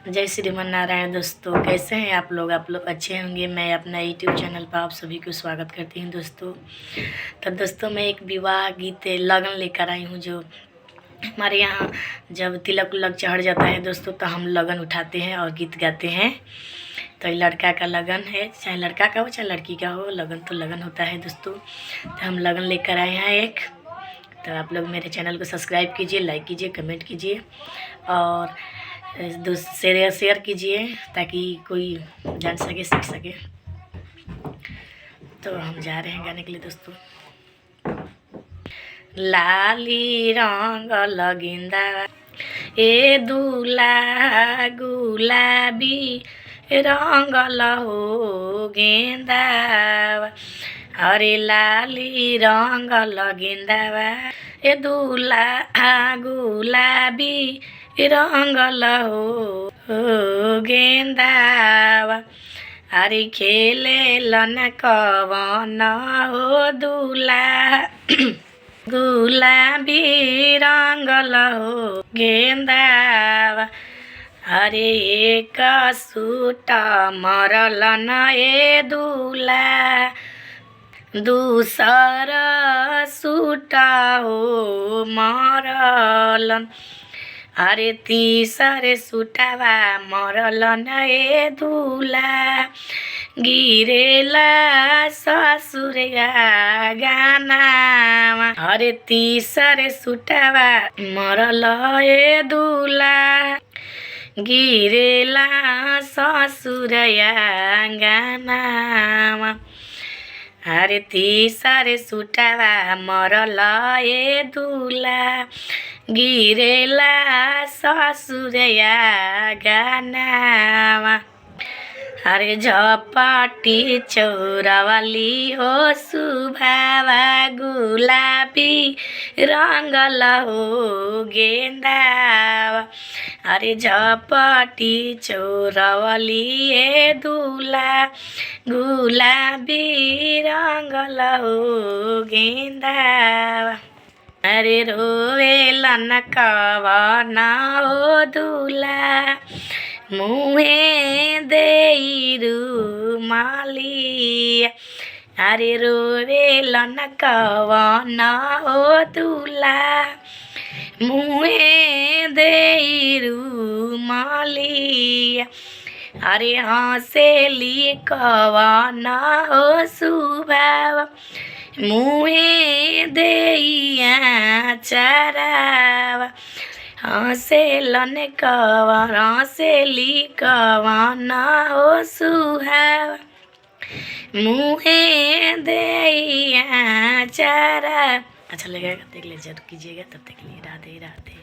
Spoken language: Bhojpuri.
जय श्रीमन नारायण। दोस्तों कैसे हैं आप लोग अच्छे होंगे। मैं अपना यूट्यूब चैनल पर आप सभी को स्वागत करती हूं दोस्तों। तो दोस्तों मैं एक विवाह गीत लगन लेकर आई हूं। जो हमारे यहाँ जब तिलक उलक चढ़ जाता है दोस्तों तो हम लगन उठाते हैं और गीत गाते हैं। तो लड़का का लगन है, चाहे लड़का का हो चाहे लड़की का हो, लगन तो लगन होता है दोस्तों। तो हम लगन लेकर आए हैं एक। तो आप लोग मेरे चैनल को सब्सक्राइब कीजिए, लाइक कीजिए, कमेंट कीजिए और शेयर कीजिए ताकि कोई जान सके, सीख सके। तो हम जा रहे हैं गाने के लिए दोस्तों। लाली रंग लगिंदा ए दूला गुलाबी रंग हो गेंदा। अरे लाली रंग लगिंदा ए दूला गुलाबी रंगल हो गेंदा। अरे खेले लन कवन हो दूला गुलाबी रंगल हो गेंदा। अरे एक सूट मरल न ए दूला दूसर सूट हो मरलन। अरे तीसरे सुटावा मरल न ए दूला गिरेला ससुरिया गाना। अरे तीसरे सुटावा मरल ए दूला गिरेला ससुरिया गाना। अरे तीसरे सुटावा मरल ए दूला गिरेला ससुरिया गाना। अरे झपटी चौरावाली हो सुभावा गुलाबी रंगल हो गेंदा। अरे झपटी चौरावाली ए दूला गुलाबी रंगल हो गेंदा। अरे रोवेलन कवन हो दूला मुहे देइरु माली। अरे रोवेलन कवन हो दूला मुहे देइरु माली। अरे हंसेली कवन हो सुभाव मुहे देइया चरावा। हंसेलन कवन हंसेली कवन हो सुहावा मुहे देइया चरा। अच्छा लगेगा, देख ले जरूर कीजिएगा। तब तक के लिए राधे राधे।